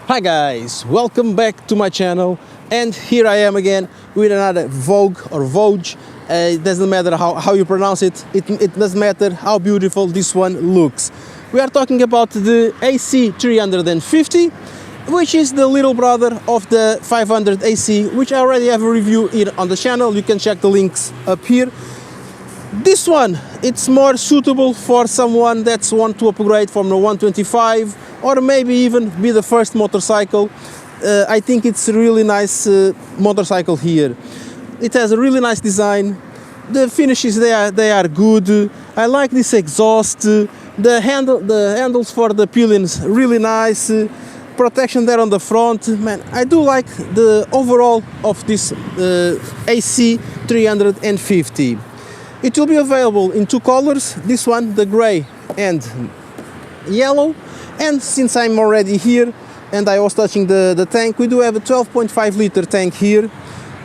Hi guys, welcome back to my channel, and here I am again with another VOGE or VOGE. It doesn't matter how you pronounce it, it doesn't matter how beautiful this one looks. We are talking about the AC350, which is the little brother of the 500 AC, which I already have a review here on the channel. You can check the links up here. This one, it's more suitable for someone that's want to upgrade from the 125 or maybe even be the first motorcycle. I think it's a really nice motorcycle here. It has a really nice design. The finishes they are good. I like this exhaust. The handles for the pinions really nice. Protection there on the front. Man, I do like the overall of this AC350. It will be available in two colors, this one, the gray and yellow. And since I'm already here and I was touching the tank, we do have a 12.5 liter tank here.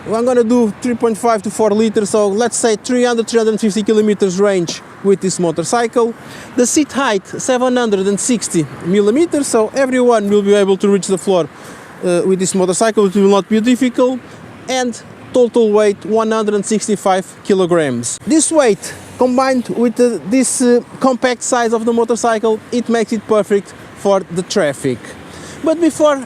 I'm gonna do 3.5 to 4 liters, so let's say 350 kilometers range with this motorcycle. The seat height 760 millimeters, so everyone will be able to reach the floor with this motorcycle. It will not be difficult. And total weight 165 kilograms. This weight combined with this compact size of the motorcycle, it makes it perfect for the traffic. But before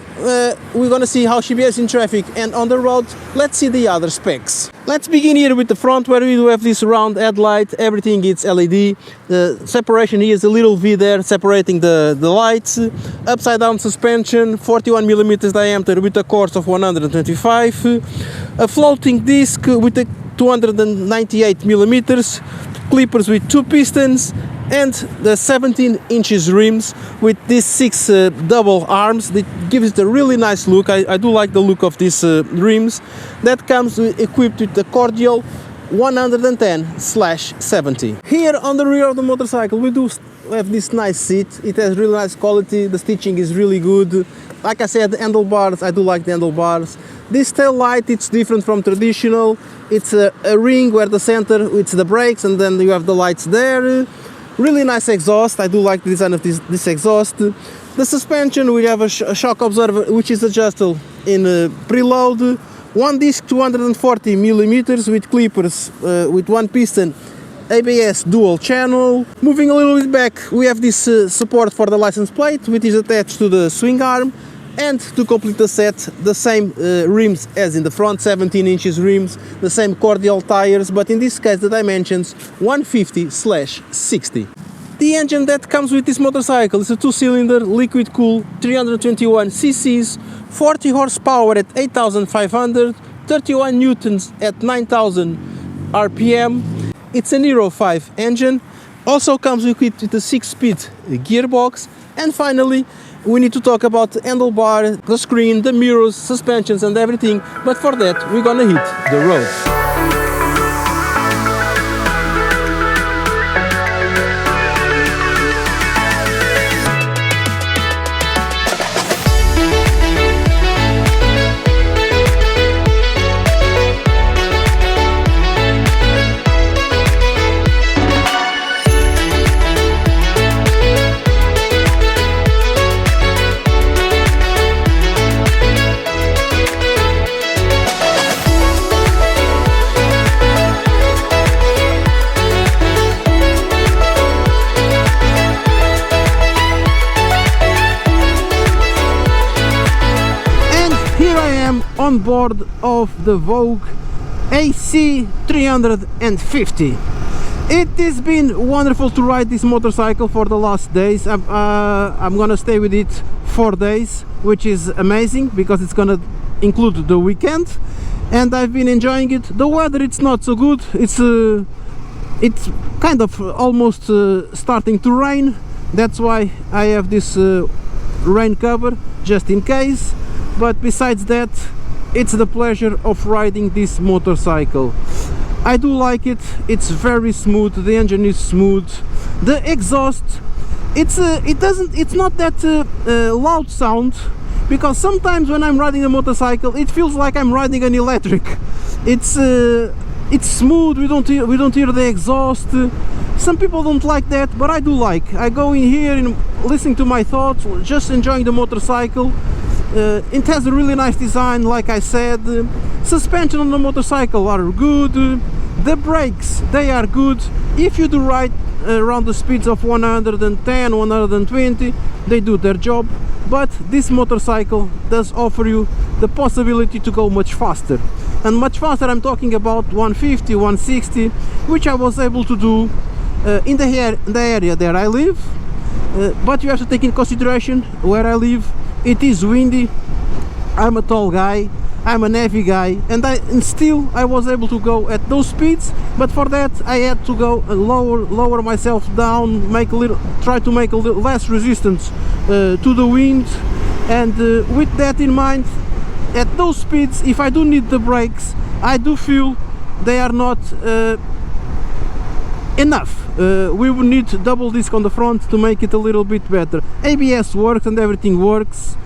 we're gonna see how she behaves in traffic and on the road, let's see the other specs. Let's begin here with the front, where we do have this round headlight. Everything is LED. The separation here is a little V there separating the lights. Upside down suspension, 41 millimeters diameter with a course of 125. A floating disc with a 298 millimeters. Clippers with two pistons, and the 17 inches rims with these 6 double arms. That gives it a really nice look. I do like the look of these rims. That comes equipped with the cordial 110/70. Here on the rear of the motorcycle we do have this nice seat. It has really nice quality. The stitching is really good. Like I said, the handlebars, I do like the handlebars. This tail light, it's different from traditional. It's a ring where the center, it's the brakes, and then you have the lights there. Really nice exhaust. I do like the design of this exhaust. The suspension, we have a shock absorber which is adjustable in preload. One disc 240 millimeters with clippers with one piston, ABS dual channel. Moving a little bit back, we have this support for the license plate, which is attached to the swing arm. And to complete the set, the same rims as in the front, 17 inches rims, the same cordial tires, but in this case the dimensions 150/60. The engine that comes with this motorcycle is a 2-cylinder liquid cooled 321 cc's, 40 horsepower at 8,500, 31 newtons at 9,000 rpm. It's an Euro 5 engine. Also comes equipped with a 6-speed gearbox. And finally, we need to talk about the handlebar, the screen, the mirrors, suspensions and everything, but for that we're gonna hit the road. On board of the VOGE AC350. It has been wonderful to ride this motorcycle for the last days. I'm gonna stay with it 4 days, which is amazing because it's gonna include the weekend, and I've been enjoying it. The weather, it's not so good. It's kind of almost starting to rain. That's why I have this rain cover just in case. But besides that, it's the pleasure of riding this motorcycle. I do like it. It's very smooth. The engine is smooth. The exhaust, it's not that loud sound, because sometimes when I'm riding a motorcycle it feels like I'm riding an electric. It's smooth. We don't hear the exhaust. Some people don't like that, but I do like. I go in here and listening to my thoughts, just enjoying the motorcycle. It has a really nice design, like I said. Suspension on the motorcycle are good. The brakes, they are good. If you do ride around the speeds of 110, 120, they do their job. But this motorcycle does offer you the possibility to go much faster. And much faster, I'm talking about 150, 160, which I was able to do in the area that I live. But you have to take in consideration where I live. It is windy. I'm a tall guy, I'm a heavy guy, and still I was able to go at those speeds. But for that I had to go lower myself down, try to make a little less resistance to the wind. And with that in mind, at those speeds, if I do need the brakes, I do feel they are not enough. We would need double disc on the front to make it a little bit better. ABS works and everything works,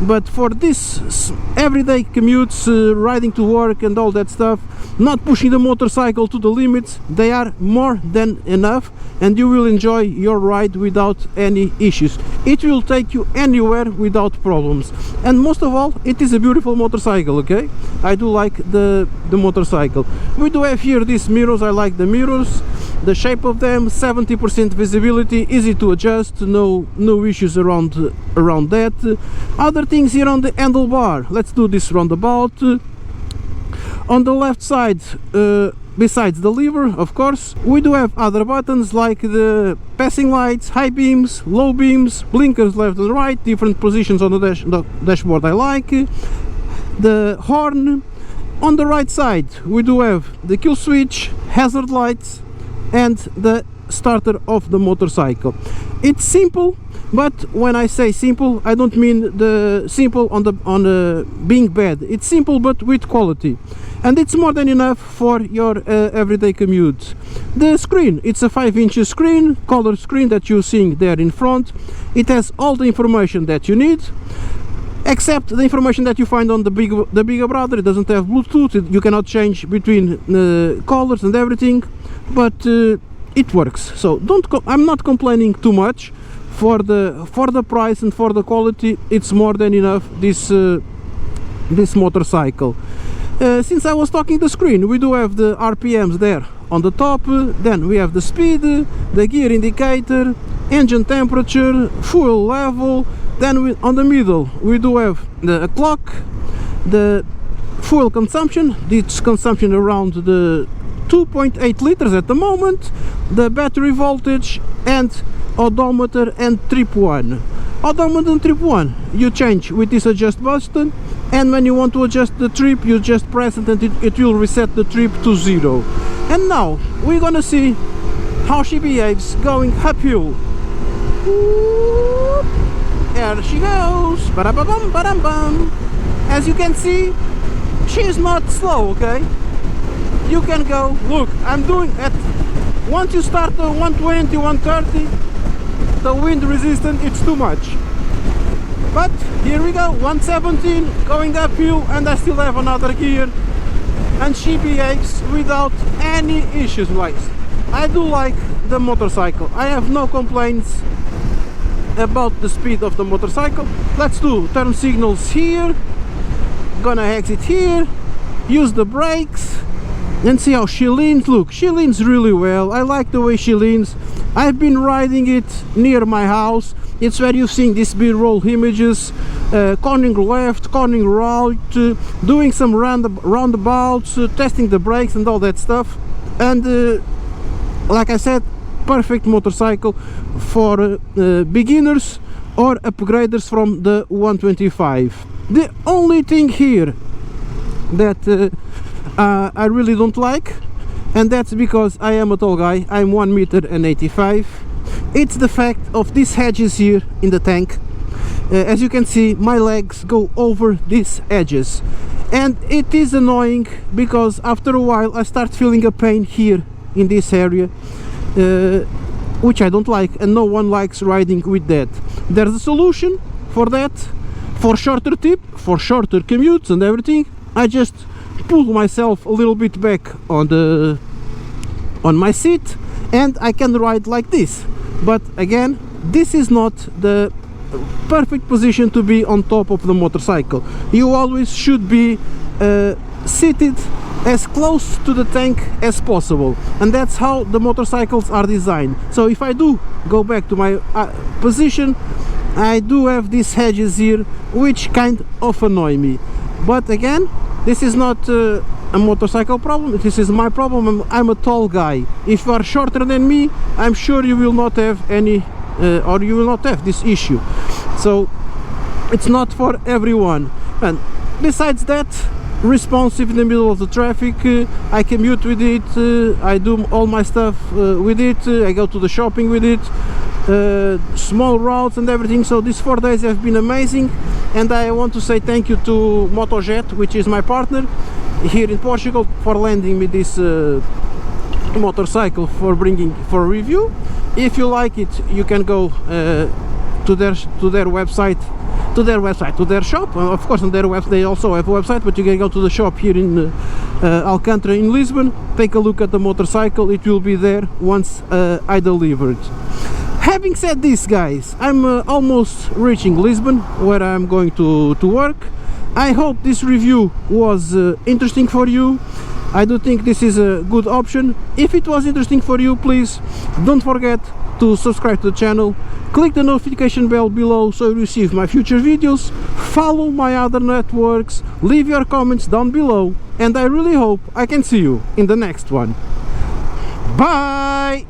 but for this everyday commutes, riding to work and all that stuff, not pushing the motorcycle to the limits, they are more than enough, and you will enjoy your ride without any issues. It will take you anywhere without problems. And most of all, it is a beautiful motorcycle, okay? I do like the motorcycle. We do have here these mirrors. I like the mirrors, the shape of them, 70% visibility, easy to adjust, no issues around that. Other things here on the handlebar, let's do this roundabout. On the left side, besides the lever, of course, we do have other buttons like the passing lights, high beams, low beams, blinkers left and right, different positions on the dashboard I like, the horn. On the right side we do have the kill switch, hazard lights, and the starter of the motorcycle. It's simple, but when I say simple, I don't mean the simple on the being bad. It's simple but with quality, and it's more than enough for your everyday commute. The screen, it's a 5-inch screen, color screen that you're seeing there in front. It has all the information that you need, except the information that you find on the bigger brother. It doesn't have Bluetooth. You cannot change between colors and everything, but it works. So I'm not complaining too much. For the price and for the quality, it's more than enough, this motorcycle. Since I was talking the screen, we do have the RPMs there on the top, then we have the speed, the gear indicator, engine temperature, fuel level, then on the middle we do have the clock, the fuel consumption. This consumption around the 2.8 liters at the moment, the battery voltage, and odometer and trip 1. Odometer and trip 1 you change with this adjust button, and when you want to adjust the trip, you just press it and it will reset the trip to 0. And now we're gonna see how she behaves going uphill. There she goes. Ba-da-ba-bum, ba-dum-bum. As you can see, she's not slow, okay? You can go, look, I'm doing at, once you start the 120, 130, the wind resistance, it's too much. But here we go, 117 going uphill, and I still have another gear, and she behaves without any issues, guys. I do like the motorcycle. I have no complaints about the speed of the motorcycle. Let's do turn signals here, gonna exit here, use the brakes, and see how she leans. Look, she leans really well. I like the way she leans. I've been riding it near my house. It's where you've seen these B-roll images, cornering left, cornering right, doing some roundabouts, testing the brakes and all that stuff. And like I said, perfect motorcycle for beginners or upgraders from the 125. The only thing here that I really don't like, and that's because I am a tall guy, I'm 1.85 m, it's the fact of these edges here in the tank. As you can see, my legs go over these edges, and it is annoying because after a while I start feeling a pain here in this area, which I don't like, and no one likes riding with that. There's a solution for that. For shorter commutes and everything, I just pull myself a little bit back on my seat, and I can ride like this. But again, this is not the perfect position to be on top of the motorcycle. You always should be seated as close to the tank as possible, and that's how the motorcycles are designed. So if I do go back to my position, I do have these hedges here which kind of annoy me, but again, this is not a motorcycle problem, this is my problem. I'm a tall guy. If you are shorter than me, I'm sure you will not have any or you will not have this issue. So it's not for everyone. And besides that, responsive in the middle of the traffic, I commute with it, I do all my stuff with it, I go to the shopping with it, small routes and everything. So these 4 days have been amazing, and I want to say thank you to MotoJet, which is my partner here in Portugal, for lending me this motorcycle for review. If you like it, you can go to their website, to their shop. Of course, on their website they also have a website, but you can go to the shop here in Alcântara in Lisbon, take a look at the motorcycle. It will be there once I deliver it. Having said this, guys, I'm almost reaching Lisbon, where I'm going to work. I hope this review was interesting for you. I do think this is a good option. If it was interesting for you, please don't forget to subscribe to the channel, click the notification bell below so you receive my future videos, follow my other networks, leave your comments down below, and I really hope I can see you in the next one. Bye!